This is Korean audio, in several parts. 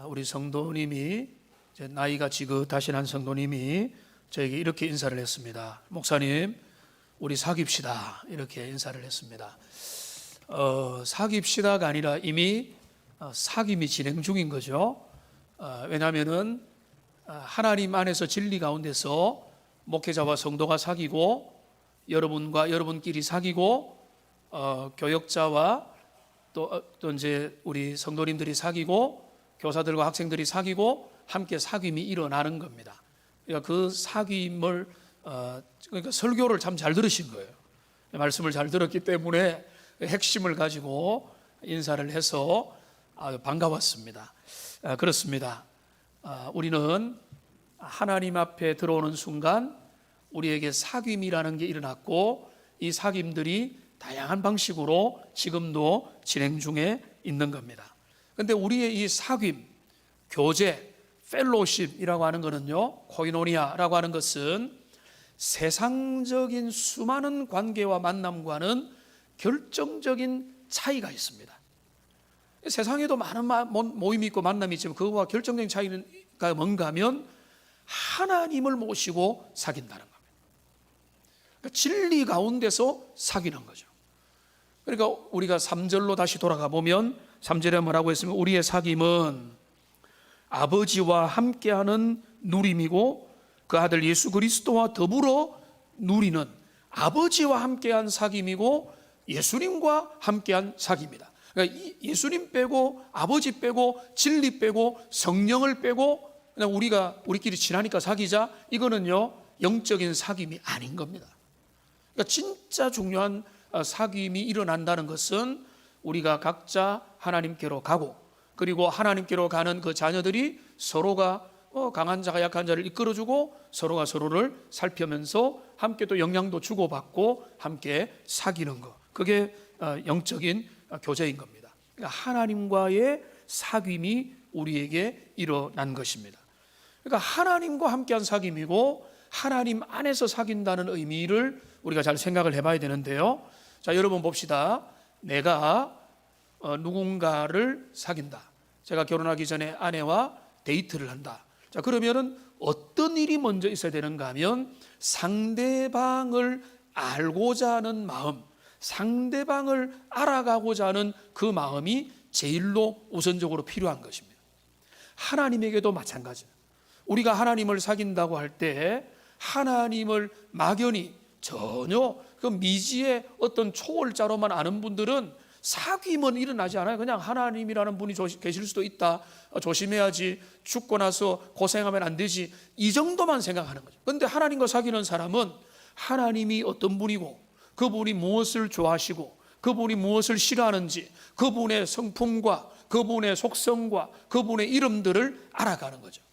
우리 성도님이 이제 나이가 지긋하신 한 성도님이 저에게 이렇게 인사를 했습니다. 목사님, 우리 사귀시다, 이렇게 인사를 했습니다. 사귀시다가 아니라 이미 사귐이 진행 중인 거죠. 왜냐하면은 하나님 안에서 진리 가운데서 목회자와 성도가 사귀고, 여러분과 여러분끼리 사귀고, 교역자와 또 이제 우리 성도님들이 사귀고, 교사들과 학생들이 사귀고, 함께 사귐이 일어나는 겁니다. 그러니까 그 사귐을 그러니까 설교를 참 잘 들으신 거예요. 말씀을 잘 들었기 때문에 핵심을 가지고 인사를 해서 아주 반가웠습니다. 그렇습니다. 우리는 하나님 앞에 들어오는 순간 우리에게 사귐이라는 게 일어났고, 이 사귐들이 다양한 방식으로 지금도 진행 중에 있는 겁니다. 그런데 우리의 이 사귐, 교제, 펠로십이라고 하는 것은요, 코이노니아라고 하는 것은 세상적인 수많은 관계와 만남과는 결정적인 차이가 있습니다. 세상에도 많은 모임이 있고 만남이 있지만 그거와 결정적인 차이가 뭔가 하면 하나님을 모시고 사귄다는 겁니다. 그러니까 진리 가운데서 사귀는 거죠. 그러니까 우리가 3절로 다시 돌아가 보면 3절에 뭐라고 했으면, 우리의 사귐은 아버지와 함께하는 누림이고 그 아들 예수 그리스도와 더불어 누리는 아버지와 함께한 사귐이고 예수님과 함께한 사귐이다. 그러니까 예수님 빼고 아버지 빼고 진리 빼고 성령을 빼고 그냥 우리끼리 친하니까 사귀자, 이거는요 영적인 사귐이 아닌 겁니다. 그러니까 진짜 중요한 사귐이 일어난다는 것은 우리가 각자 하나님께로 가고, 그리고 하나님께로 가는 그 자녀들이 서로가 강한 자가 약한 자를 이끌어주고 서로가 서로를 살피면서 함께 또 영향도 주고받고 함께 사귀는 것, 그게 영적인 교제인 겁니다. 그러니까 하나님과의 사귐이 우리에게 일어난 것입니다. 그러니까 하나님과 함께한 사귐이고 하나님 안에서 사귄다는 의미를 우리가 잘 생각을 해봐야 되는데요. 자, 여러분 봅시다. 내가 누군가를 사귄다. 제가 결혼하기 전에 아내와 데이트를 한다. 자, 그러면은 어떤 일이 먼저 있어야 되는가 하면 상대방을 알고자 하는 마음, 상대방을 알아가고자 하는 그 마음이 제일로 우선적으로 필요한 것입니다. 하나님에게도 마찬가지예요. 우리가 하나님을 사귄다고 할 때 하나님을 막연히 전혀 그 미지의 어떤 초월자로만 아는 분들은 사귐은 일어나지 않아요. 그냥 하나님이라는 분이 계실 수도 있다, 조심해야지, 죽고 나서 고생하면 안 되지, 이 정도만 생각하는 거죠. 그런데 하나님과 사귀는 사람은 하나님이 어떤 분이고, 그분이 무엇을 좋아하시고, 그분이 무엇을 싫어하는지, 그분의 성품과 그분의 속성과 그분의 이름들을 알아가는 거죠.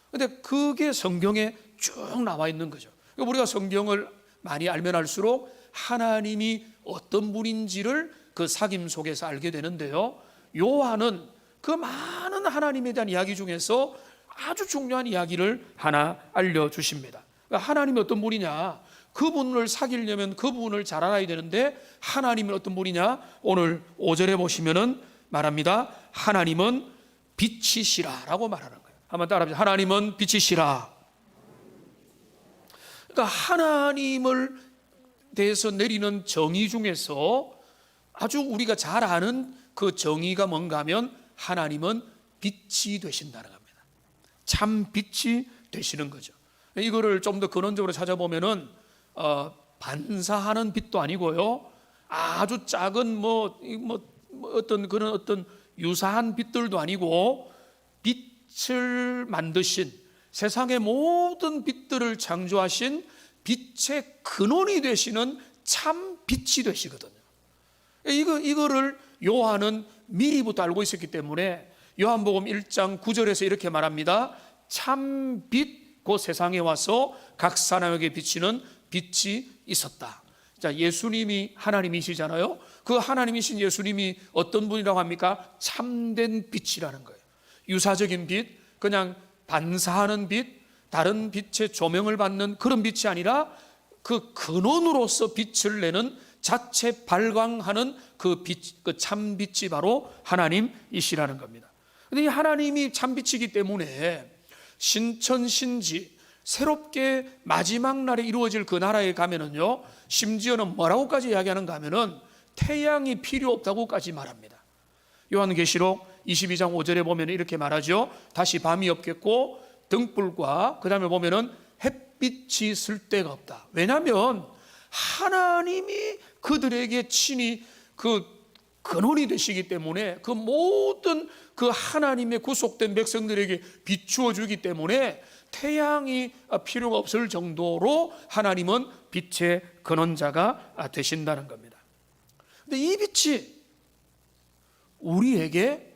그런데 그게 성경에 쭉 나와 있는 거죠. 우리가 성경을 많이 알면 알수록 하나님이 어떤 분인지를 그 사귐 속에서 알게 되는데요, 요한은 그 많은 하나님에 대한 이야기 중에서 아주 중요한 이야기를 하나 알려주십니다. 그러니까 하나님이 어떤 분이냐, 그분을 사귀려면 그분을 잘 알아야 되는데 하나님은 어떤 분이냐, 오늘 5절에 보시면은 말합니다. 하나님은 빛이시라 라고 말하는 거예요. 한번 따라합시다. 하나님은 빛이시라. 그러니까 하나님을 대해서 내리는 정의 중에서 아주 우리가 잘 아는 그 정의가 뭔가 하면 하나님은 빛이 되신다는 겁니다. 참 빛이 되시는 거죠. 이거를 좀 더 근원적으로 찾아보면은 반사하는 빛도 아니고요, 아주 작은 어떤 그런 어떤 유사한 빛들도 아니고, 빛을 만드신, 세상의 모든 빛들을 창조하신 빛의 근원이 되시는 참 빛이 되시거든요. 이거를 요한은 미리부터 알고 있었기 때문에 요한복음 1장 9절에서 이렇게 말합니다. 참 빛, 그 세상에 와서 각 사람에게 비치는 빛이 있었다. 자, 예수님이 하나님이시잖아요. 그 하나님이신 예수님이 어떤 분이라고 합니까? 참된 빛이라는 거예요. 유사적인 빛, 그냥 반사하는 빛, 다른 빛의 조명을 받는 그런 빛이 아니라 그 근원으로서 빛을 내는 자체 발광하는 그 빛, 그 참 빛이 바로 하나님이시라는 겁니다. 근데 이 하나님이 참빛이기 때문에 신천신지 새롭게 마지막 날에 이루어질 그 나라에 가면은요, 심지어는 뭐라고까지 이야기하는가 하면은 태양이 필요 없다고까지 말합니다. 요한계시록 22장 5절에 보면 이렇게 말하죠. 다시 밤이 없겠고 등불과 그 다음에 보면은 햇빛이 쓸데가 없다. 왜냐하면 하나님이 그들에게 친히 그 근원이 되시기 때문에 그 모든 그 하나님의 구속된 백성들에게 비추어 주기 때문에 태양이 필요가 없을 정도로 하나님은 빛의 근원자가 되신다는 겁니다. 근데 이 빛이 우리에게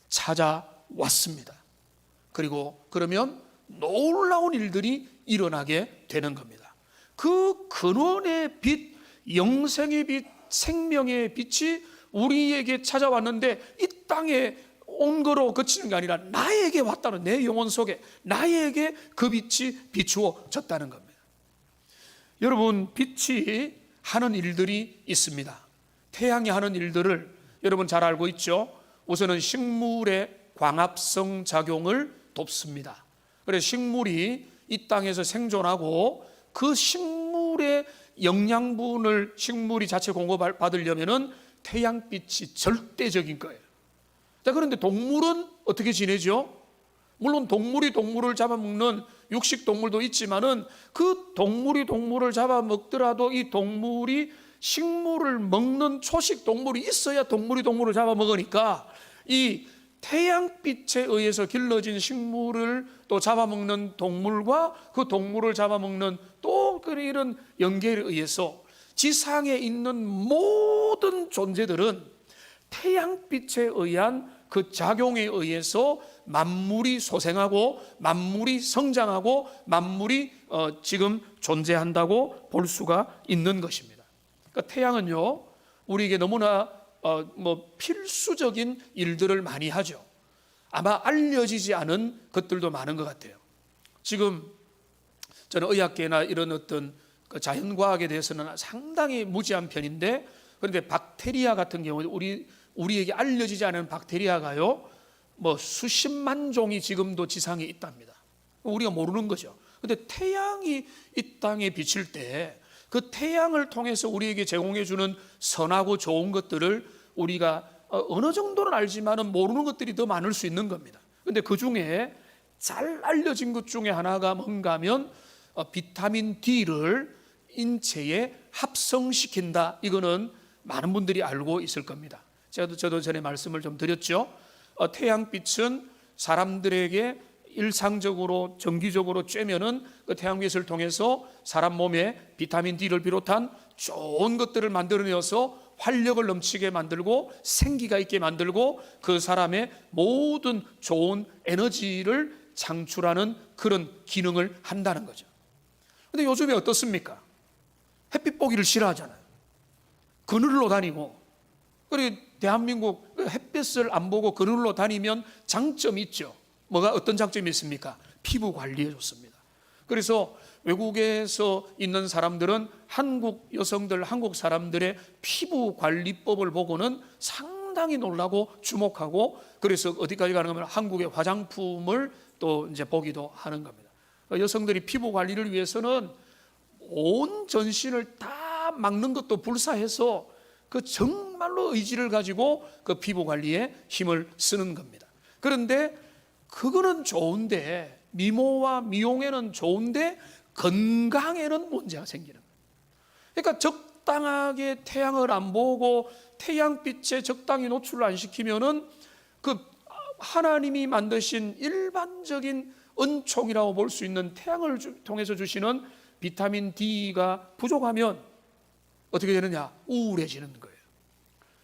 찾아왔습니다. 그리고 그러면 놀라운 일들이 일어나게 되는 겁니다. 그 근원의 빛, 영생의 빛, 생명의 빛이 우리에게 찾아왔는데 이 땅에 온 거로 그치는 게 아니라 나에게 왔다는, 내 영혼 속에 나에게 그 빛이 비추어졌다는 겁니다. 여러분, 빛이 하는 일들이 있습니다. 태양이 하는 일들을 여러분 잘 알고 있죠. 우선은 식물의 광합성 작용을 돕습니다. 그래서 식물이 이 땅에서 생존하고 그 식물의 영양분을 식물이 자체 공급받으려면은 태양빛이 절대적인 거예요. 자, 그런데 동물은 어떻게 지내죠? 물론 동물이 동물을 잡아먹는 육식 동물도 있지만은 그 동물이 동물을 잡아먹더라도 이 동물이 식물을 먹는 초식 동물이 있어야 동물이 동물을 잡아먹으니까 이 태양빛에 의해서 길러진 식물을 또 잡아먹는 동물과 그 동물을 잡아먹는 또 이런 연계에 의해서 지상에 있는 모든 존재들은 태양빛에 의한 그 작용에 의해서 만물이 소생하고 만물이 성장하고 만물이 지금 존재한다고 볼 수가 있는 것입니다. 그러니까 태양은요, 우리에게 너무나 필수적인 일들을 많이 하죠. 아마 알려지지 않은 것들도 많은 것 같아요. 지금 저는 의학계나 이런 어떤 자연과학에 대해서는 상당히 무지한 편인데, 그런데 박테리아 같은 경우 우리에게 알려지지 않은 박테리아가요, 수십만 종이 지금도 지상에 있답니다. 우리가 모르는 거죠. 그런데 태양이 이 땅에 비칠 때 그 태양을 통해서 우리에게 제공해 주는 선하고 좋은 것들을 우리가 어느 정도는 알지만은 모르는 것들이 더 많을 수 있는 겁니다. 그런데 그 중에 잘 알려진 것 중에 하나가 뭔가 하면 비타민 D를 인체에 합성시킨다. 이거는 많은 분들이 알고 있을 겁니다. 저도 전에 말씀을 좀 드렸죠. 태양빛은 사람들에게 일상적으로 정기적으로 쬐면은 그 태양빛을 통해서 사람 몸에 비타민 D를 비롯한 좋은 것들을 만들어내어서 활력을 넘치게 만들고 생기가 있게 만들고 그 사람의 모든 좋은 에너지를 창출하는 그런 기능을 한다는 거죠. 그런데 요즘에 어떻습니까? 햇빛 보기를 싫어하잖아요. 그늘로 다니고, 그리고 대한민국 햇빛을 안 보고 그늘로 다니면 장점이 있죠. 어떤 장점이 있습니까? 피부 관리에 좋습니다. 그래서 외국에서 있는 사람들은 한국 여성들, 한국 사람들의 피부 관리법을 보고는 상당히 놀라고 주목하고, 그래서 어디까지 가는가 하면 한국의 화장품을 또 이제 보기도 하는 겁니다. 여성들이 피부 관리를 위해서는 온 전신을 다 막는 것도 불사해서 그 정말로 의지를 가지고 그 피부 관리에 힘을 쓰는 겁니다. 그런데 그거는 좋은데, 미모와 미용에는 좋은데 건강에는 문제가 생기는 거예요. 그러니까 적당하게 태양을 안 보고 태양빛에 적당히 노출을 안 시키면은 그 하나님이 만드신 일반적인 은총이라고 볼 수 있는 태양을 통해서 주시는 비타민 D가 부족하면 어떻게 되느냐? 우울해지는 거예요.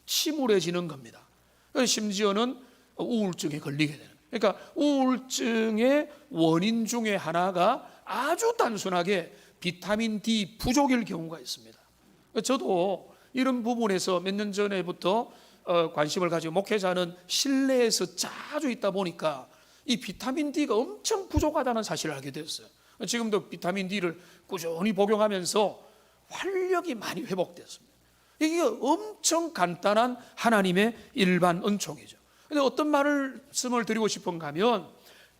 침울해지는 겁니다. 심지어는 우울증에 걸리게 되는 거예요. 그러니까 우울증의 원인 중에 하나가 아주 단순하게 비타민 D 부족일 경우가 있습니다. 저도 이런 부분에서 몇 년 전에부터 관심을 가지고 목회자는 실내에서 자주 있다 보니까 이 비타민 D가 엄청 부족하다는 사실을 알게 되었어요. 지금도 비타민 D를 꾸준히 복용하면서 활력이 많이 회복됐습니다. 이게 엄청 간단한 하나님의 일반 은총이죠. 근데 어떤 말씀을 드리고 싶은가 하면,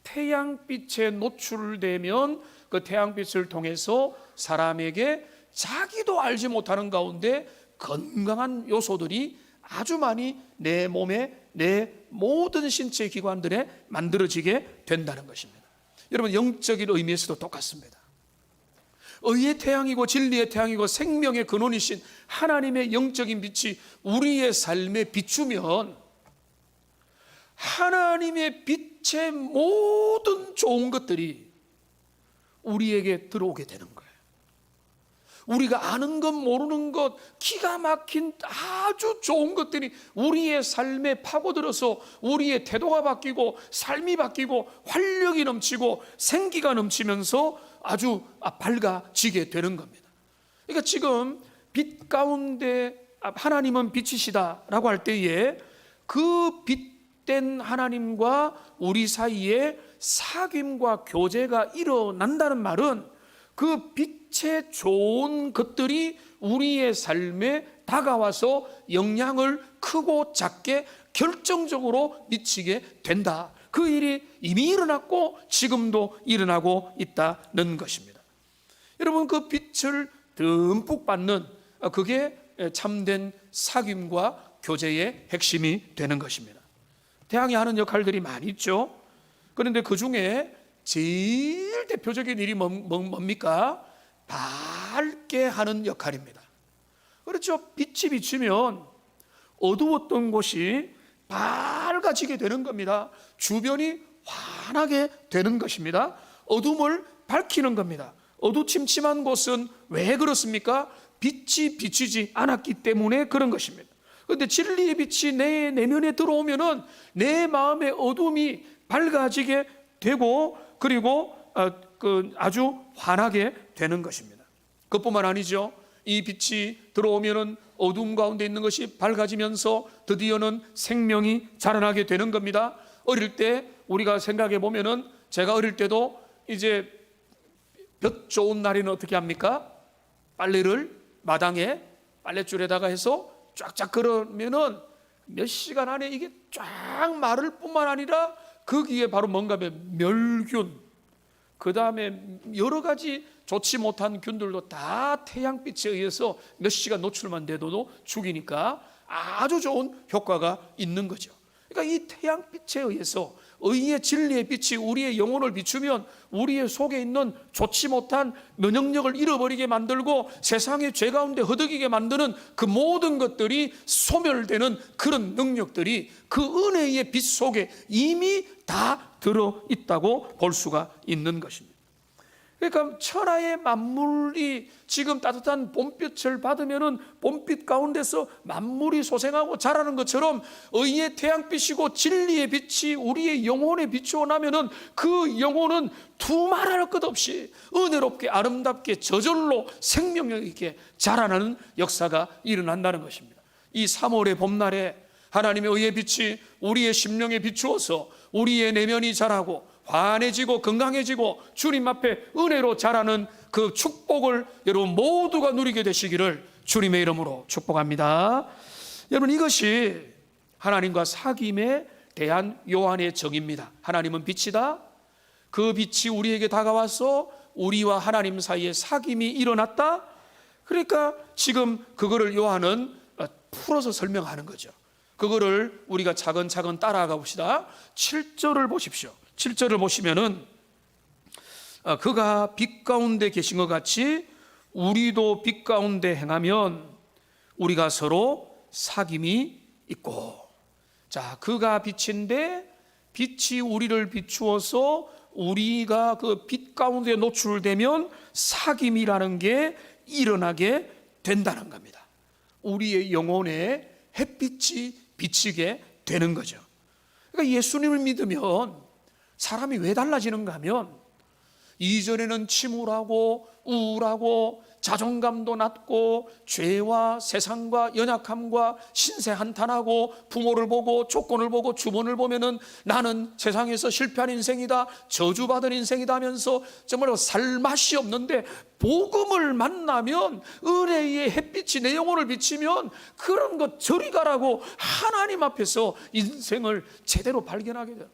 태양빛에 노출되면 그 태양빛을 통해서 사람에게 자기도 알지 못하는 가운데 건강한 요소들이 아주 많이 내 몸에, 내 모든 신체 기관들에 만들어지게 된다는 것입니다. 여러분, 영적인 의미에서도 똑같습니다. 의의 태양이고 진리의 태양이고 생명의 근원이신 하나님의 영적인 빛이 우리의 삶에 비추면 하나님의 빛의 모든 좋은 것들이 우리에게 들어오게 되는 거예요. 우리가 아는 것 모르는 것 기가 막힌 아주 좋은 것들이 우리의 삶에 파고들어서 우리의 태도가 바뀌고 삶이 바뀌고 활력이 넘치고 생기가 넘치면서 아주 밝아지게 되는 겁니다. 그러니까 지금 빛 가운데 하나님은 빛이시다라고 할 때에 그 빛된 하나님과 우리 사이에 사귐과 교제가 일어난다는 말은 그 빛의 좋은 것들이 우리의 삶에 다가와서 영향을 크고 작게 결정적으로 미치게 된다. 그 일이 이미 일어났고 지금도 일어나고 있다는 것입니다. 여러분, 그 빛을 듬뿍 받는 그게 참된 사귐과 교제의 핵심이 되는 것입니다. 태양이 하는 역할들이 많이 있죠. 그런데 그 중에 제일 대표적인 일이 뭡니까? 밝게 하는 역할입니다. 그렇죠. 빛이 비치면 어두웠던 곳이 밝아지게 되는 겁니다. 주변이 환하게 되는 것입니다. 어둠을 밝히는 겁니다. 어두침침한 곳은 왜 그렇습니까? 빛이 비치지 않았기 때문에 그런 것입니다. 그런데 진리의 빛이 내 내면에 들어오면은 내 마음의 어둠이 밝아지게 되고, 그리고 아주 환하게 되는 것입니다. 그뿐만 아니죠. 이 빛이 들어오면은 어둠 가운데 있는 것이 밝아지면서 드디어는 생명이 자라나게 되는 겁니다. 어릴 때 우리가 생각해 보면은, 제가 어릴 때도 이제 볕 좋은 날에는 어떻게 합니까? 빨래를 마당에 빨랫줄에다가 해서 쫙쫙 걸으면은 몇 시간 안에 이게 쫙 마를 뿐만 아니라 거기에 바로 뭔가 멸균, 그 다음에 여러 가지 좋지 못한 균들도 다 태양빛에 의해서 몇 시간 노출만 돼도 죽이니까 아주 좋은 효과가 있는 거죠. 그러니까 이 태양빛에 의해서 의의 진리의 빛이 우리의 영혼을 비추면 우리의 속에 있는 좋지 못한 면역력을 잃어버리게 만들고 세상의 죄 가운데 허덕이게 만드는 그 모든 것들이 소멸되는 그런 능력들이 그 은혜의 빛 속에 이미 다 들어있다고 볼 수가 있는 것입니다. 그러니까 천하의 만물이 지금 따뜻한 봄빛을 받으면은 봄빛 가운데서 만물이 소생하고 자라는 것처럼 의의 태양빛이고 진리의 빛이 우리의 영혼에 비추어 나면은 그 영혼은 두말할 것 없이 은혜롭게 아름답게 저절로 생명력 있게 자라나는 역사가 일어난다는 것입니다. 이 3월의 봄날에 하나님의 의의 빛이 우리의 심령에 비추어서 우리의 내면이 자라고 환해지고 건강해지고 주님 앞에 은혜로 자라는 그 축복을 여러분 모두가 누리게 되시기를 주님의 이름으로 축복합니다. 여러분, 이것이 하나님과 사귐에 대한 요한의 정의입니다. 하나님은 빛이다. 그 빛이 우리에게 다가와서 우리와 하나님 사이에 사귐이 일어났다. 그러니까 지금 그거를 요한은 풀어서 설명하는 거죠. 그거를 우리가 차근차근 따라가 봅시다. 7절을 보십시오. 7절을 보시면은 그가 빛 가운데 계신 것 같이 우리도 빛 가운데 행하면 우리가 서로 사귐이 있고. 자, 그가 빛인데 빛이 우리를 비추어서 우리가 그 빛 가운데 노출되면 사귐이라는 게 일어나게 된다는 겁니다. 우리의 영혼에 햇빛이 비치게 되는 거죠. 그러니까 예수님을 믿으면 사람이 왜 달라지는가 하면 이전에는 침울하고 우울하고 자존감도 낮고 죄와 세상과 연약함과 신세 한탄하고 부모를 보고 조건을 보고 주변을 보면은 나는 세상에서 실패한 인생이다, 저주받은 인생이다 하면서 정말 살 맛이 없는데, 복음을 만나면 은혜의 햇빛이 내 영혼을 비치면 그런 것 저리 가라고 하나님 앞에서 인생을 제대로 발견하게 돼요.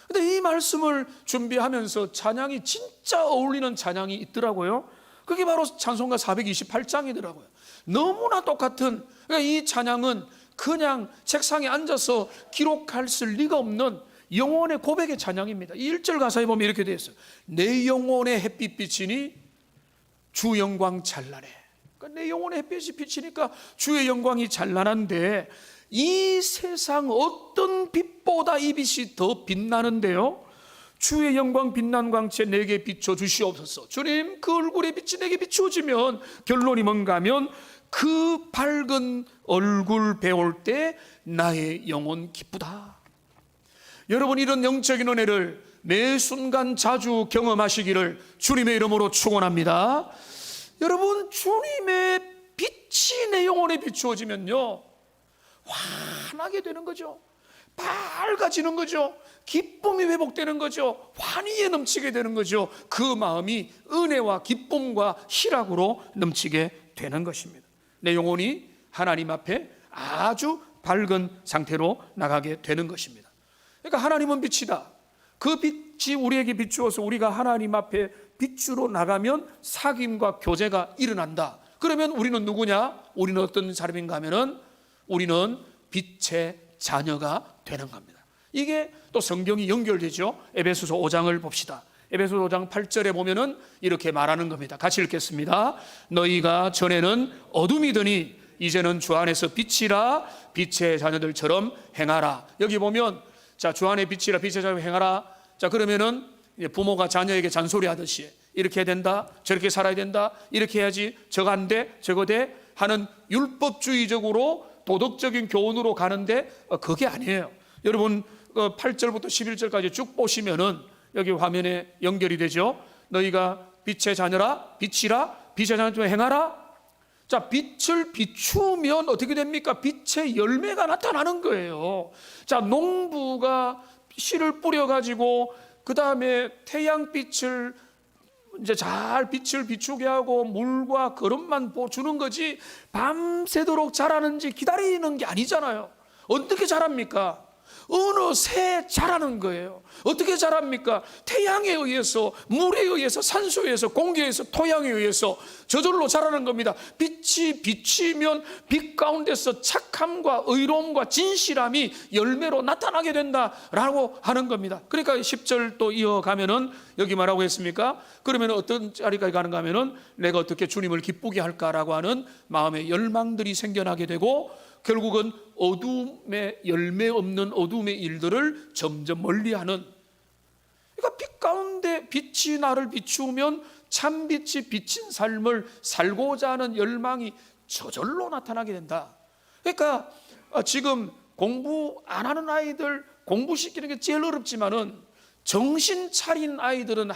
근데 이 말씀을 준비하면서 찬양이 진짜 어울리는 찬양이 있더라고요. 그게 바로 찬송가 428장이더라고요. 너무나 똑같은, 그러니까 이 찬양은 그냥 책상에 앉아서 기록할 리가 없는 영혼의 고백의 찬양입니다. 이 1절 가사에 보면 이렇게 되어 있어요. 내 영혼의 햇빛 비치니 주 영광 찬란해. 그러니까 내 영혼의 햇빛이 비치니까 주의 영광이 찬란한데, 이 세상 어떤 빛보다 이 빛이 더 빛나는데요, 주의 영광 빛난 광채 내게 비춰 주시옵소서. 주님, 그 얼굴의 빛이 내게 비추어지면 결론이 뭔가 하면 그 밝은 얼굴 배울 때 나의 영혼 기쁘다. 여러분, 이런 영적인 은혜를 매 순간 자주 경험하시기를 주님의 이름으로 축원합니다. 여러분, 주님의 빛이 내 영혼에 비추어지면요, 환하게 되는 거죠. 밝아지는 거죠. 기쁨이 회복되는 거죠. 환희에 넘치게 되는 거죠. 그 마음이 은혜와 기쁨과 희락으로 넘치게 되는 것입니다. 내 영혼이 하나님 앞에 아주 밝은 상태로 나가게 되는 것입니다. 그러니까 하나님은 빛이다. 그 빛이 우리에게 비추어서 우리가 하나님 앞에 빛으로 나가면 사귐과 교제가 일어난다. 그러면 우리는 누구냐? 우리는 어떤 사람인가 하면은 우리는 빛의 자녀가 되는 겁니다. 이게 또 성경이 연결되죠. 에베소서 5장을 봅시다. 에베소서 5장 8절에 보면은 이렇게 말하는 겁니다. 같이 읽겠습니다. 너희가 전에는 어둠이더니 이제는 주 안에서 빛이라, 빛의 자녀들처럼 행하라. 여기 보면, 자, 주 안에 빛이라, 빛의 자녀처럼 행하라. 자, 그러면은 부모가 자녀에게 잔소리하듯이 이렇게 해야 된다, 저렇게 살아야 된다, 이렇게 해야지, 저거 안 돼, 저거 돼 하는 율법주의적으로 도덕적인 교훈으로 가는데 그게 아니에요. 여러분 8절부터 11절까지 쭉 보시면은 여기 화면에 연결이 되죠. 너희가 빛의 자녀라, 빛이라, 빛의 자녀처럼 행하라. 자, 빛을 비추면 어떻게 됩니까? 빛의 열매가 나타나는 거예요. 자, 농부가 씨를 뿌려가지고 그 다음에 태양빛을 이제 잘 빛을 비추게 하고 물과 거름만 주는 거지, 밤새도록 자라는지 기다리는 게 아니잖아요. 어떻게 자랍니까? 어느새 자라는 거예요. 어떻게 자랍니까? 태양에 의해서, 물에 의해서, 산소에 의해서, 공기에 의해서, 토양에 의해서 저절로 자라는 겁니다. 빛이 비치면 빛 가운데서 착함과 의로움과 진실함이 열매로 나타나게 된다라고 하는 겁니다. 그러니까 10절 또 이어가면은 여기 뭐라고 했습니까? 그러면 어떤 자리까지 가는가 하면은 내가 어떻게 주님을 기쁘게 할까라고 하는 마음의 열망들이 생겨나게 되고, 결국은 어둠의 열매 없는 어둠의 일들을 점점 멀리하는, 그러니까 빛 가운데 빛이 나를 비추면 참빛이 비친 삶을 살고자 하는 열망이 저절로 나타나게 된다. 그러니까 지금 공부 안 하는 아이들 공부시키는 게 제일 어렵지만은 정신 차린 아이들은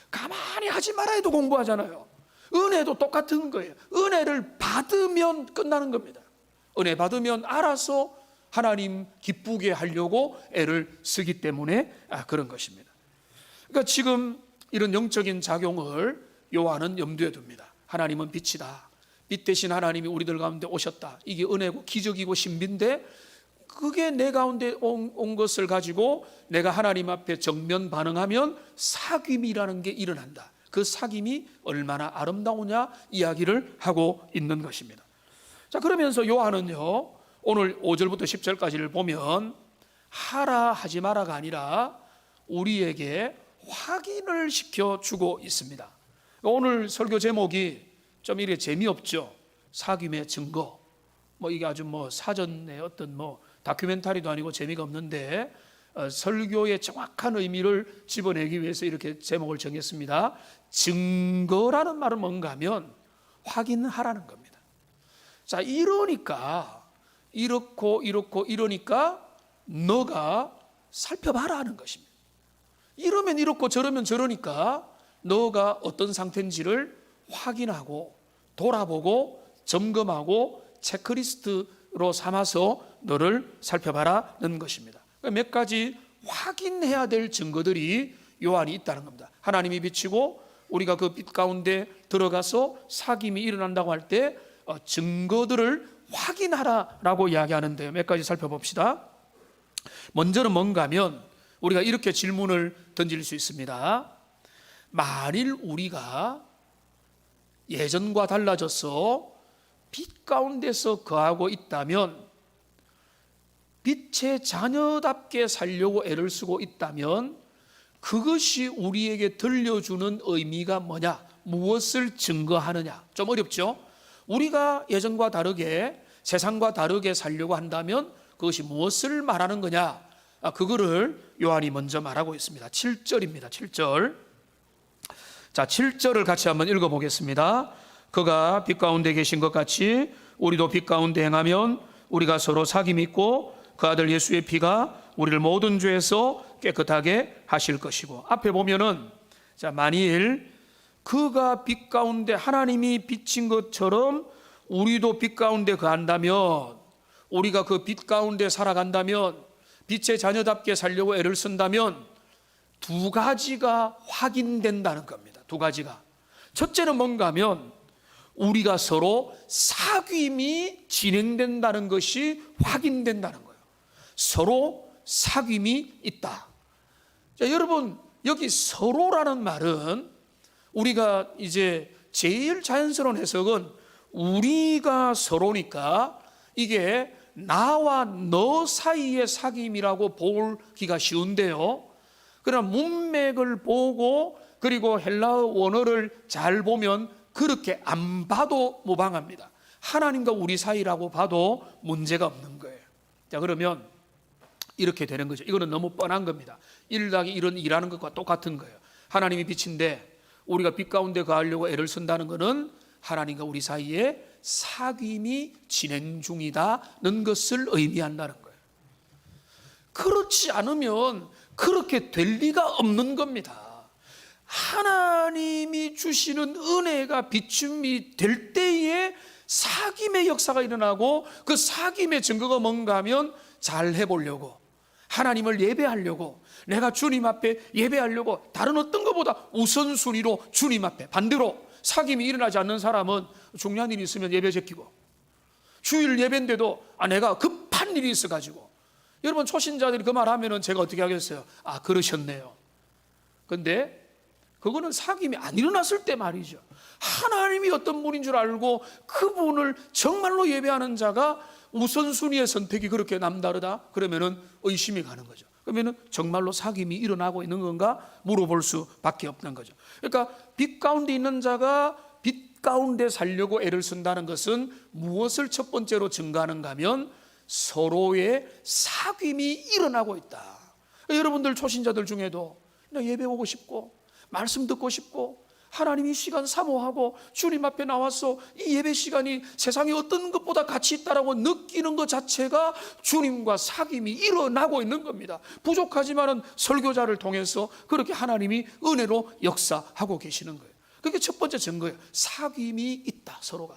가만히 하지 말아 해도 공부하잖아요. 은혜도 똑같은 거예요. 은혜를 받으면 끝나는 겁니다. 은혜 받으면 알아서 하나님 기쁘게 하려고 애를 쓰기 때문에 그런 것입니다. 그러니까 지금 이런 영적인 작용을 요한은 염두에 둡니다. 하나님은 빛이다. 빛 대신 하나님이 우리들 가운데 오셨다. 이게 은혜고 기적이고 신비인데, 그게 내 가운데 온 것을 가지고 내가 하나님 앞에 정면 반응하면 사귐이라는 게 일어난다. 그 사귐이 얼마나 아름다우냐 이야기를 하고 있는 것입니다. 자, 그러면서 요한은요, 오늘 5절부터 10절까지를 보면 하라 하지 마라가 아니라 우리에게 확인을 시켜주고 있습니다. 오늘 설교 제목이 좀 이렇게 재미없죠. 사귐의 증거. 이게 아주 사전에 어떤 다큐멘터리도 아니고 재미가 없는데, 설교의 정확한 의미를 집어내기 위해서 이렇게 제목을 정했습니다. 증거라는 말은 뭔가 하면 확인하라는 겁니다. 자, 이러니까 이러니까 너가 살펴봐라 하는 것입니다. 이러면 이렇고 저러면 저러니까 너가 어떤 상태인지를 확인하고 돌아보고 점검하고 체크리스트로 삼아서 너를 살펴봐라는 것입니다. 몇 가지 확인해야 될 증거들이 요한이 있다는 겁니다. 하나님이 비치고 우리가 그 빛 가운데 들어가서 사귐이 일어난다고 할 때 증거들을 확인하라라고 이야기하는데요. 몇 가지 살펴봅시다. 먼저는 뭔가 하면 우리가 이렇게 질문을 던질 수 있습니다. 만일 우리가 예전과 달라져서 빛 가운데서 거하고 있다면, 빛의 자녀답게 살려고 애를 쓰고 있다면 그것이 우리에게 들려주는 의미가 뭐냐? 무엇을 증거하느냐? 좀 어렵죠? 우리가 예전과 다르게 세상과 다르게 살려고 한다면 그것이 무엇을 말하는 거냐? 그거를 요한이 먼저 말하고 있습니다. 7절입니다. 7절. 자, 7절을 같이 한번 읽어보겠습니다. 그가 빛 가운데 계신 것 같이 우리도 빛 가운데 행하면 우리가 서로 사귐이 있고 그 아들 예수의 피가 우리를 모든 죄에서 깨끗하게 하실 것이고. 앞에 보면은, 자, 만일 그가 빛 가운데, 하나님이 비친 것처럼 우리도 빛 가운데 거한다면, 우리가 그 빛 가운데 살아간다면, 빛의 자녀답게 살려고 애를 쓴다면 두 가지가 확인된다는 겁니다. 두 가지가. 첫째는 뭔가 하면 우리가 서로 사귐이 진행된다는 것이 확인된다는 거예요. 서로 사귐이 있다. 자, 여러분, 여기 서로라는 말은 우리가 이제 제일 자연스러운 해석은 우리가 서로니까 이게 나와 너 사이의 사귐이라고 보기가 쉬운데요. 그러나 문맥을 보고 그리고 헬라어 원어를 잘 보면 그렇게 안 봐도 무방합니다. 하나님과 우리 사이라고 봐도 문제가 없는 거예요. 자, 그러면 이렇게 되는 거죠. 이거는 너무 뻔한 겁니다. 1+1은 2라는 것과 똑같은 거예요. 하나님이 빛인데 우리가 빛 가운데 거하려고 애를 쓴다는 것은 하나님과 우리 사이에 사귐이 진행 중이다는 것을 의미한다는 거예요. 그렇지 않으면 그렇게 될 리가 없는 겁니다. 하나님이 주시는 은혜가 비춤이 될 때에 사귐의 역사가 일어나고, 그 사귐의 증거가 뭔가 하면 잘 해보려고, 하나님을 예배하려고, 내가 주님 앞에 예배하려고 다른 어떤 것보다 우선순위로 주님 앞에, 반대로 사귐이 일어나지 않는 사람은 중요한 일이 있으면 예배 제끼고, 주일 예배인데도 내가 급한 일이 있어가지고. 여러분, 초신자들이 그 말 하면은 제가 어떻게 하겠어요? 그러셨네요. 근데 그거는 사귐이 안 일어났을 때 말이죠. 하나님이 어떤 분인 줄 알고 그분을 정말로 예배하는 자가 우선순위의 선택이 그렇게 남다르다? 그러면은 의심이 가는 거죠. 그러면은 정말로 사귐이 일어나고 있는 건가 물어볼 수밖에 없는 거죠. 그러니까 빛 가운데 있는 자가 빛 가운데 살려고 애를 쓴다는 것은 무엇을 첫 번째로 증가하는가 하면 서로의 사귐이 일어나고 있다. 여러분들 초신자들 중에도 나 예배 오고 싶고 말씀 듣고 싶고 하나님 이 시간 사모하고 주님 앞에 나와서 이 예배 시간이 세상에 어떤 것보다 가치 있다라고 느끼는 것 자체가 주님과 사귐이 일어나고 있는 겁니다. 부족하지만은 설교자를 통해서 그렇게 하나님이 은혜로 역사하고 계시는 거예요. 그게 첫 번째 증거예요. 사귐이 있다, 서로가.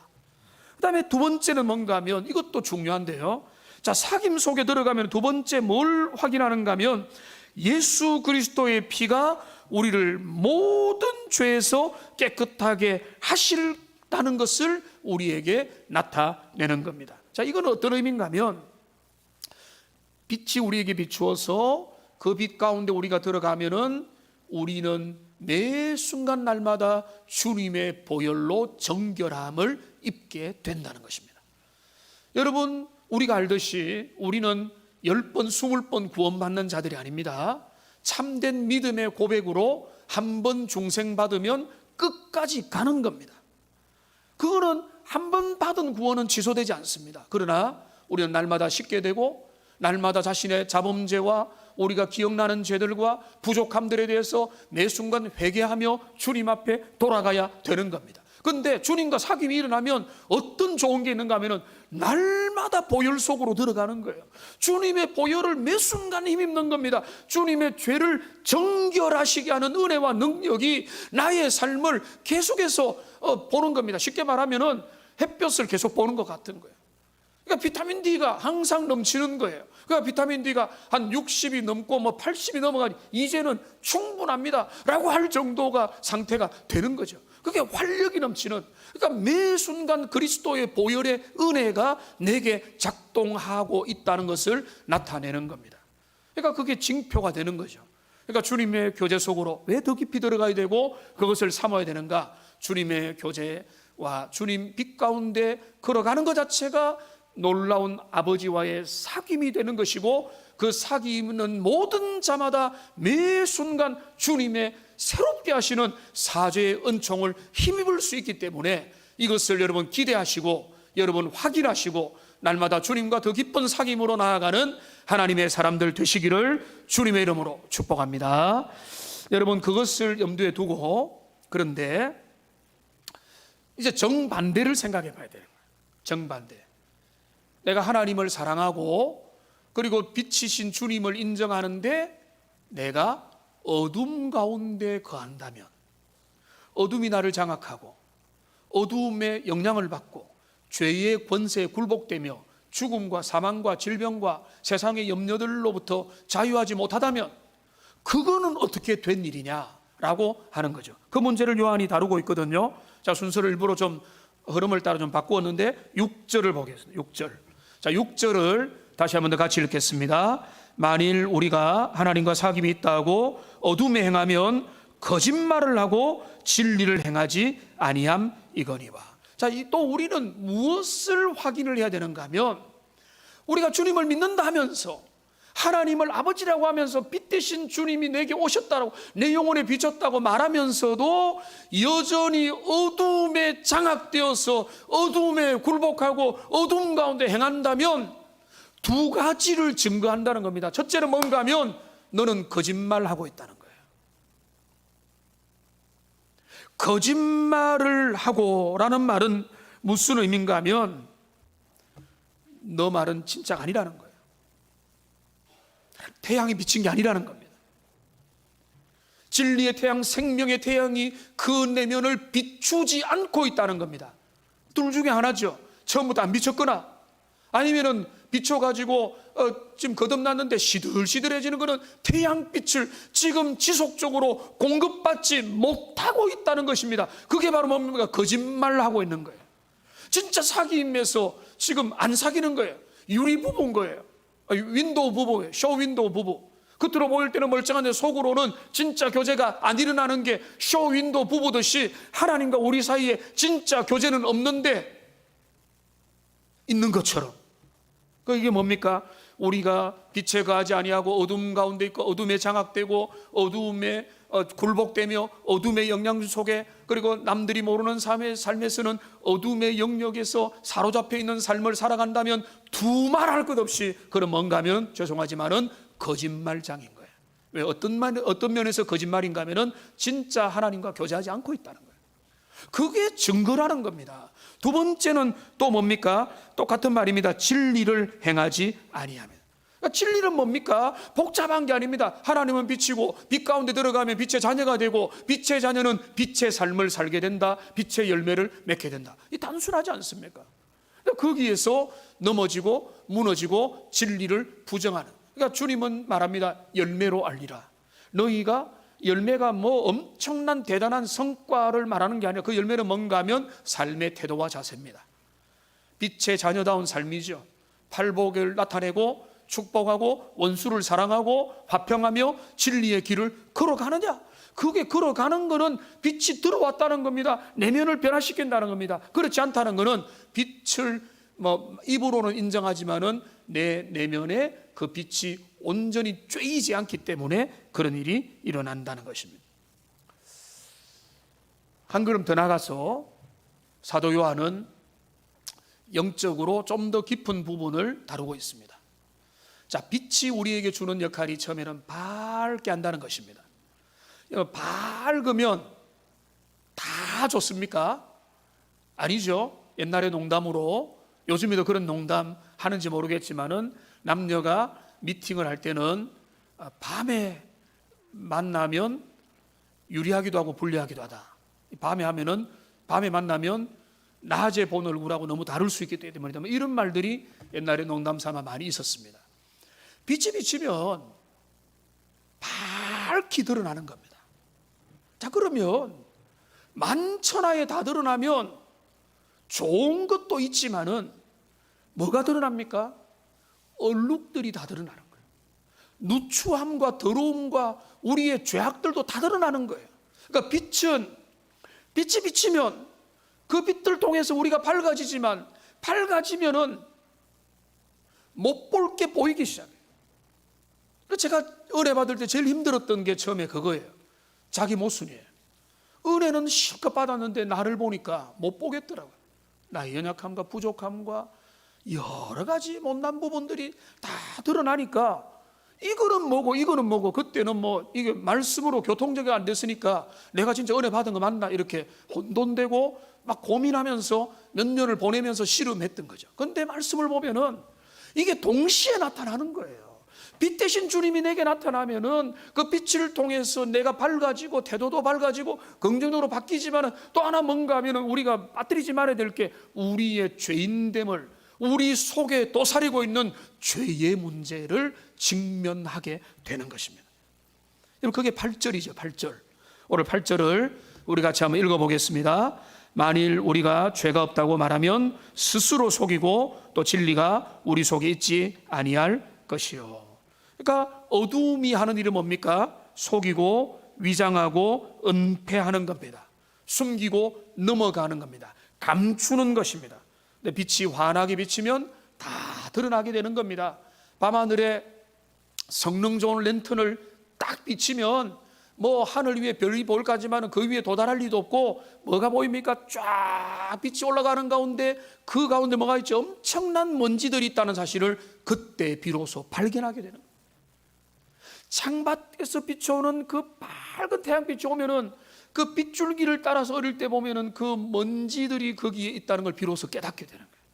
그 다음에 두 번째는 뭔가 하면, 이것도 중요한데요. 자, 사귐 속에 들어가면 두 번째 뭘 확인하는가 하면 예수 그리스도의 피가 우리를 모든 죄에서 깨끗하게 하실다는 것을 우리에게 나타내는 겁니다. 자, 이건 어떤 의미인가 하면 빛이 우리에게 비추어서 그 빛 가운데 우리가 들어가면은 우리는 매 순간 날마다 주님의 보혈로 정결함을 입게 된다는 것입니다. 여러분, 우리가 알듯이 우리는 10번, 20번 구원받는 자들이 아닙니다. 참된 믿음의 고백으로 한 번 중생받으면 끝까지 가는 겁니다. 그거는 한 번 받은 구원은 취소되지 않습니다. 그러나 우리는 날마다 씻게 되고 날마다 자신의 자범죄와 우리가 기억나는 죄들과 부족함들에 대해서 매 순간 회개하며 주님 앞에 돌아가야 되는 겁니다. 근데 주님과 사귐이 일어나면 어떤 좋은 게 있는가 하면은 날마다 보혈 속으로 들어가는 거예요. 주님의 보혈을 매 순간 힘입는 겁니다. 주님의 죄를 정결하시게 하는 은혜와 능력이 나의 삶을 계속해서 보는 겁니다. 쉽게 말하면은 햇볕을 계속 보는 것 같은 거예요. 그러니까 비타민 D가 항상 넘치는 거예요. 그러니까 비타민 D가 한 60이 넘고 뭐 80이 넘어가니 이제는 충분합니다 라고 할 정도가 상태가 되는 거죠. 그게 활력이 넘치는, 그러니까 매 순간 그리스도의 보혈의 은혜가 내게 작동하고 있다는 것을 나타내는 겁니다. 그러니까 그게 징표가 되는 거죠. 그러니까 주님의 교제 속으로 왜 더 깊이 들어가야 되고 그것을 삼아야 되는가? 주님의 교제와 주님 빛 가운데 걸어가는 것 자체가 놀라운 아버지와의 사귐이 되는 것이고, 그 사귐은 모든 자마다 매 순간 주님의 새롭게 하시는 사죄의 은총을 힘입을 수 있기 때문에 이것을 여러분 기대하시고 여러분 확인하시고 날마다 주님과 더 깊은 사귐으로 나아가는 하나님의 사람들 되시기를 주님의 이름으로 축복합니다. 여러분 그것을 염두에 두고, 그런데 이제 정반대를 생각해 봐야 돼요. 정반대. 내가 하나님을 사랑하고 그리고 빛이신 주님을 인정하는데 내가 어둠 가운데 거한다면, 어둠이 나를 장악하고 어둠의 영향을 받고 죄의 권세에 굴복되며 죽음과 사망과 질병과 세상의 염려들로부터 자유하지 못하다면 그거는 어떻게 된 일이냐라고 하는 거죠. 그 문제를 요한이 다루고 있거든요. 자, 순서를 일부러 좀 흐름을 따라 좀 바꾸었는데 6절을 보겠습니다. 6절. 자, 6절을 다시 한번 더 같이 읽겠습니다. 만일 우리가 하나님과 사귐이 있다고 어둠에 행하면 거짓말을 하고 진리를 행하지 아니함이거니와. 자, 또 우리는 무엇을 확인을 해야 되는가 하면, 우리가 주님을 믿는다 하면서 하나님을 아버지라고 하면서 빛 대신 주님이 내게 오셨다고, 내 영혼에 비쳤다고 말하면서도 여전히 어둠에 장악되어서 어둠에 굴복하고 어둠 가운데 행한다면 두 가지를 증거한다는 겁니다. 첫째는 뭔가 하면 너는 거짓말하고 있다는 거예요. 거짓말을 하고 라는 말은 무슨 의미인가 하면 너 말은 진짜가 아니라는 거예요. 태양이 비친 게 아니라는 겁니다. 진리의 태양, 생명의 태양이 그 내면을 비추지 않고 있다는 겁니다. 둘 중에 하나죠. 처음부터 안 비쳤거나 아니면은 비춰가지고 지금 거듭났는데 시들시들해지는 것은 태양빛을 지금 지속적으로 공급받지 못하고 있다는 것입니다. 그게 바로 뭡니까? 거짓말을 하고 있는 거예요. 진짜 사귐에서 지금 안 사귀는 거예요. 유리 부부인 거예요. 윈도우 부부예요. 쇼 윈도우 부부. 겉으로 보일 때는 멀쩡한데 속으로는 진짜 교제가 안 일어나는 게 쇼 윈도우 부부듯이 하나님과 우리 사이에 진짜 교제는 없는데 있는 것처럼. 이게 뭡니까? 우리가 빛에 거하지 아니하고 어둠 가운데 있고 어둠에 장악되고 어둠에 굴복되며 어둠의 영향 속에, 그리고 남들이 모르는 삶에서는 어둠의 영역에서 사로잡혀 있는 삶을 살아간다면 두말할 것 없이 그런 뭔가 하면 죄송하지만은 거짓말장인 거예요. 왜? 어떤 면에서 거짓말인가 하면은 진짜 하나님과 교제하지 않고 있다는 거예요. 그게 증거라는 겁니다. 두 번째는 또 뭡니까? 똑같은 말입니다. 진리를 행하지 아니하면. 그러니까 진리는 뭡니까? 복잡한 게 아닙니다. 하나님은 빛이고 빛 가운데 들어가면 빛의 자녀가 되고 빛의 자녀는 빛의 삶을 살게 된다. 빛의 열매를 맺게 된다. 이 단순하지 않습니까? 거기에서 넘어지고 무너지고 진리를 부정하는. 그러니까 주님은 말합니다. 열매로 알리라. 너희가 열매가 뭐 엄청난 대단한 성과를 말하는 게 아니라 그 열매는 뭔가 하면 삶의 태도와 자세입니다. 빛의 자녀다운 삶이죠. 팔복을 나타내고 축복하고 원수를 사랑하고 화평하며 진리의 길을 걸어가느냐. 그게 걸어가는 것은 빛이 들어왔다는 겁니다. 내면을 변화시킨다는 겁니다. 그렇지 않다는 것은 빛을 입으로는 인정하지만은 내 내면에 그 빛이 온전히 쬐이지 않기 때문에 그런 일이 일어난다는 것입니다. 한 걸음 더 나가서 사도 요한은 영적으로 좀 더 깊은 부분을 다루고 있습니다. 자, 빛이 우리에게 주는 역할이 처음에는 밝게 한다는 것입니다. 밝으면 다 좋습니까? 아니죠. 옛날에 농담으로, 요즘에도 그런 농담 하는지 모르겠지만은 남녀가 미팅을 할 때는 밤에 만나면 유리하기도 하고 불리하기도 하다. 밤에 만나면 낮에 본 얼굴하고 너무 다를 수 있기 때문에 이런 말들이 옛날에 농담 삼아 많이 있었습니다. 빛이 비치면 밝히 드러나는 겁니다. 자, 그러면 만천하에 다 드러나면 좋은 것도 있지만은 뭐가 드러납니까? 얼룩들이 다 드러나는 거예요. 누추함과 더러움과 우리의 죄악들도 다 드러나는 거예요. 그러니까 빛이 비치면 그 빛을 통해서 우리가 밝아지지만, 밝아지면은 못 볼 게 보이기 시작해요. 제가 은혜 받을 때 제일 힘들었던 게 처음에 그거예요. 자기 모순이에요. 은혜는 실컷 받았는데 나를 보니까 못 보겠더라고요. 나의 연약함과 부족함과 여러 가지 못난 부분들이 다 드러나니까 이거는 뭐고 그때는 뭐 이게 말씀으로 교통적이 안 됐으니까 내가 진짜 은혜 받은 거 맞나 이렇게 혼돈되고 막 고민하면서 몇 년을 보내면서 씨름했던 거죠. 그런데 말씀을 보면은 이게 동시에 나타나는 거예요. 빛 대신 주님이 내게 나타나면은 그 빛을 통해서 내가 밝아지고 태도도 밝아지고 긍정적으로 바뀌지만은 또 하나 뭔가 하면은 우리가 빠뜨리지 말아야 될 게 우리의 죄인됨을, 우리 속에 또사리고 있는 죄의 문제를 직면하게 되는 것입니다. 여러분, 그게 8절이죠. 8절. 오늘 8절을 우리 같이 한번 읽어보겠습니다. 만일 우리가 죄가 없다고 말하면 스스로 속이고 또 진리가 우리 속에 있지 아니할 것이요. 그러니까 어두움이 하는 일은 뭡니까? 속이고 위장하고 은폐하는 겁니다. 숨기고 넘어가는 겁니다. 감추는 것입니다. 근데 빛이 환하게 비치면 다 드러나게 되는 겁니다. 밤하늘에 성능 좋은 랜턴을 딱 비치면 뭐 하늘 위에 별이 보일까지만 그 위에 도달할 리도 없고 뭐가 보입니까? 쫙 빛이 올라가는 가운데 그 가운데 뭐가 있죠? 엄청난 먼지들이 있다는 사실을 그때 비로소 발견하게 되는 거예요. 창밖에서 비춰오는 그 밝은 태양빛이 오면은 그 빗줄기를 따라서 어릴 때 보면은 그 먼지들이 거기에 있다는 걸 비로소 깨닫게 되는 거예요.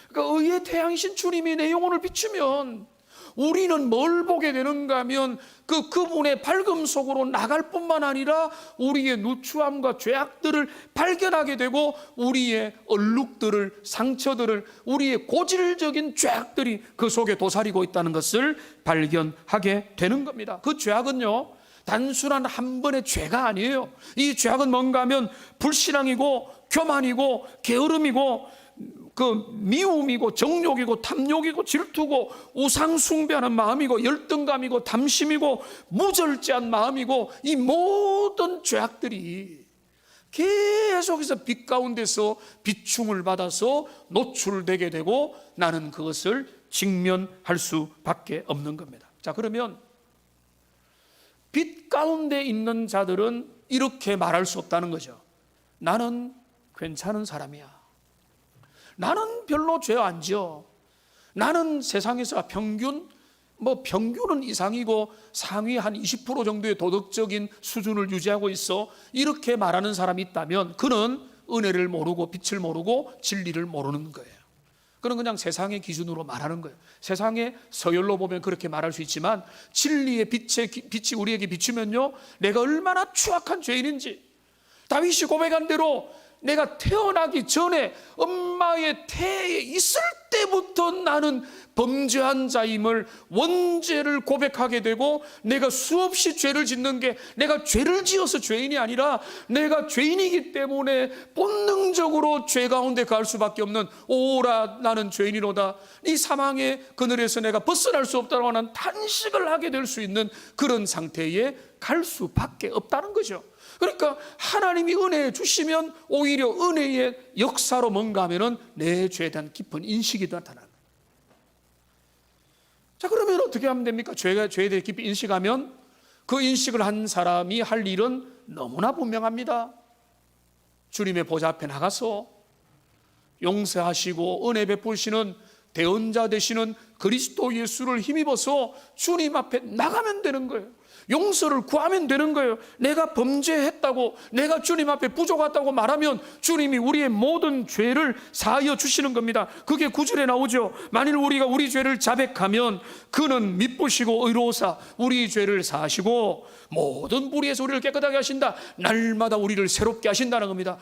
그러니까 의의 태양이신 주님이 내 영혼을 비추면 우리는 뭘 보게 되는가 하면 그분의 밝음 속으로 나갈 뿐만 아니라 우리의 누추함과 죄악들을 발견하게 되고 우리의 얼룩들을, 상처들을, 우리의 고질적인 죄악들이 그 속에 도사리고 있다는 것을 발견하게 되는 겁니다. 그 죄악은요, 단순한 한 번의 죄가 아니에요. 이 죄악은 뭔가 하면 불신앙이고 교만이고 게으름이고 그 미움이고 정욕이고 탐욕이고 질투고 우상 숭배하는 마음이고 열등감이고 담심이고 무절제한 마음이고 이 모든 죄악들이 계속해서 빛 가운데서 비춤을 받아서 노출되게 되고 나는 그것을 직면할 수밖에 없는 겁니다. 자, 그러면 빛 가운데 있는 자들은 이렇게 말할 수 없다는 거죠. 나는 괜찮은 사람이야. 나는 별로 죄 안 지어. 나는 세상에서 평균은 이상이고 상위 한 20% 정도의 도덕적인 수준을 유지하고 있어. 이렇게 말하는 사람이 있다면 그는 은혜를 모르고 빛을 모르고 진리를 모르는 거예요. 그는 그냥 세상의 기준으로 말하는 거예요. 세상의 서열로 보면 그렇게 말할 수 있지만 진리의 빛이 우리에게 비추면요, 내가 얼마나 추악한 죄인인지, 다윗이 고백한 대로 내가 태어나기 전에 엄마의 태에 있을 때부터 나는 범죄한 자임을, 원죄를 고백하게 되고 내가 수없이 죄를 짓는 게 내가 죄를 지어서 죄인이 아니라 내가 죄인이기 때문에 본능적으로 죄 가운데 갈 수밖에 없는, 오라 나는 죄인이로다, 이 사망의 그늘에서 내가 벗어날 수 없다고 하는 탄식을 하게 될 수 있는 그런 상태에 갈 수밖에 없다는 거죠. 그러니까 하나님이 은혜 주시면 오히려 은혜의 역사로 뭔가 하면은 내 죄에 대한 깊은 인식이 나타나는 거예요. 자, 그러면 어떻게 하면 됩니까? 죄에 대해 깊이 인식하면 그 인식을 한 사람이 할 일은 너무나 분명합니다. 주님의 보좌 앞에 나가서 용서하시고 은혜 베푸시는 대언자 되시는 그리스도 예수를 힘입어서 주님 앞에 나가면 되는 거예요. 용서를 구하면 되는 거예요. 내가 범죄했다고, 내가 주님 앞에 부족하다고 말하면 주님이 우리의 모든 죄를 사하여 주시는 겁니다. 그게 9절에 나오죠. 만일 우리가 우리 죄를 자백하면 그는 미쁘시고 의로우사 우리 죄를 사하시고 모든 불의에서 우리를 깨끗하게 하신다. 날마다 우리를 새롭게 하신다는 겁니다.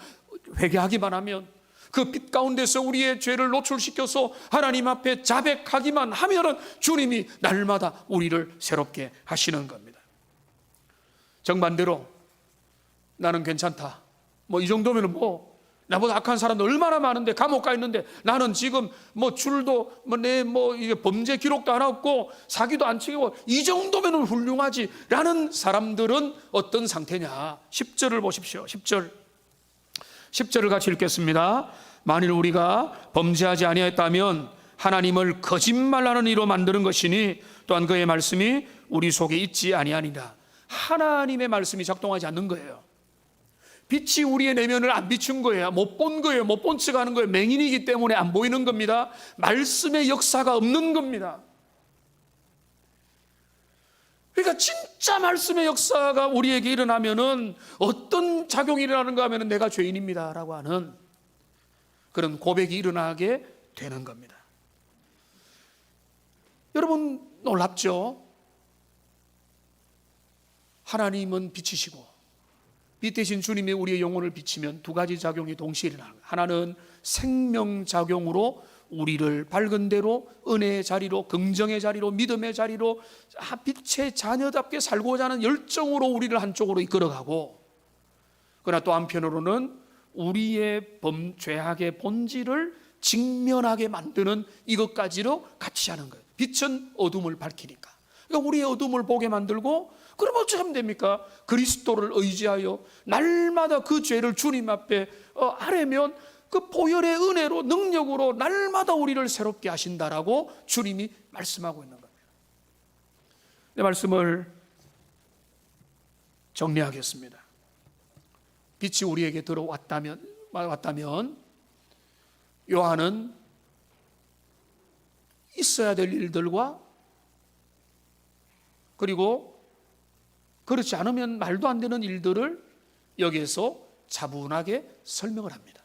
회개하기만 하면, 그 빛 가운데서 우리의 죄를 노출시켜서 하나님 앞에 자백하기만 하면은 주님이 날마다 우리를 새롭게 하시는 겁니다. 정반대로 나는 괜찮다, 이 정도면 나보다 악한 사람도 얼마나 많은데, 감옥 가 있는데 나는 지금 줄도 이게 범죄 기록도 하나 없고 사기도 안 치고 이 정도면 훌륭하지 라는 사람들은 어떤 상태냐. 10절을 보십시오. 10절을 같이 읽겠습니다. 만일 우리가 범죄하지 아니하였다면 하나님을 거짓말하는 이로 만드는 것이니 또한 그의 말씀이 우리 속에 있지 아니하니라. 하나님의 말씀이 작동하지 않는 거예요. 빛이 우리의 내면을 안 비춘 거예요. 못 본 거예요. 못 본 척 하는 거예요. 맹인이기 때문에 안 보이는 겁니다. 말씀의 역사가 없는 겁니다. 그러니까 진짜 말씀의 역사가 우리에게 일어나면은 어떤 작용이 일어나는가 하면은 내가 죄인입니다 라고 하는 그런 고백이 일어나게 되는 겁니다. 여러분 놀랍죠? 하나님은 빛이시고 빛 대신 주님이 우리의 영혼을 비치면 두 가지 작용이 동시에 일어나는 거예요. 하나는 생명작용으로 우리를 밝은 대로 은혜의 자리로, 긍정의 자리로, 믿음의 자리로 빛의 자녀답게 살고자 하는 열정으로 우리를 한쪽으로 이끌어가고, 그러나 또 한편으로는 우리의 죄악의 본질을 직면하게 만드는 이것까지로 같이 하는 거예요. 빛은 어둠을 밝히니까. 그러니까 우리의 어둠을 보게 만들고, 그럼 어떻게 하면 됩니까? 그리스도를 의지하여 날마다 그 죄를 주님 앞에 아뢰면 그 보혈의 은혜로, 능력으로 날마다 우리를 새롭게 하신다라고 주님이 말씀하고 있는 겁니다. 내 말씀을 정리하겠습니다. 빛이 우리에게 들어왔다면 요한은 있어야 될 일들과 그리고 그렇지 않으면 말도 안 되는 일들을 여기에서 차분하게 설명을 합니다.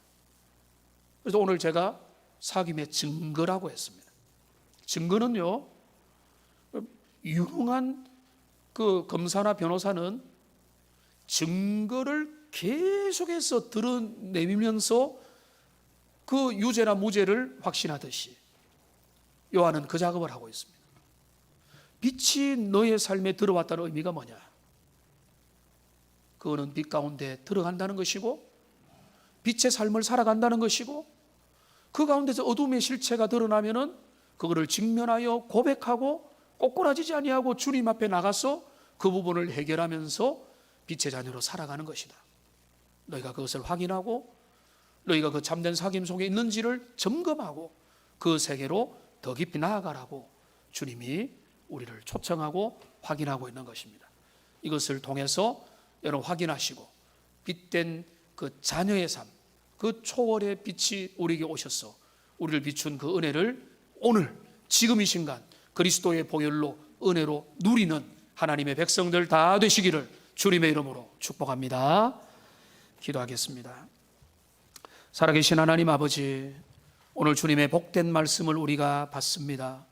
그래서 오늘 제가 사귐의 증거라고 했습니다. 증거는요, 유능한 그 검사나 변호사는 증거를 계속해서 드러내면서 그 유죄나 무죄를 확신하듯이 요한은 그 작업을 하고 있습니다. 빛이 너의 삶에 들어왔다는 의미가 뭐냐? 그거는 빛 가운데 들어간다는 것이고 빛의 삶을 살아간다는 것이고, 그 가운데서 어둠의 실체가 드러나면은 그거를 직면하여 고백하고 꼬꾸라지지 아니하고 주님 앞에 나가서 그 부분을 해결하면서 빛의 자녀로 살아가는 것이다. 너희가 그것을 확인하고 너희가 그 참된 사귐 속에 있는지를 점검하고 그 세계로 더 깊이 나아가라고 주님이 우리를 초청하고 확인하고 있는 것입니다. 이것을 통해서 여러분 확인하시고 빛된 그 자녀의 삶, 그 초월의 빛이 우리에게 오셔서 우리를 비춘 그 은혜를 오늘 지금 이 순간 그리스도의 보혈로 은혜로 누리는 하나님의 백성들 다 되시기를 주님의 이름으로 축복합니다. 기도하겠습니다. 살아계신 하나님 아버지, 오늘 주님의 복된 말씀을 우리가 받습니다.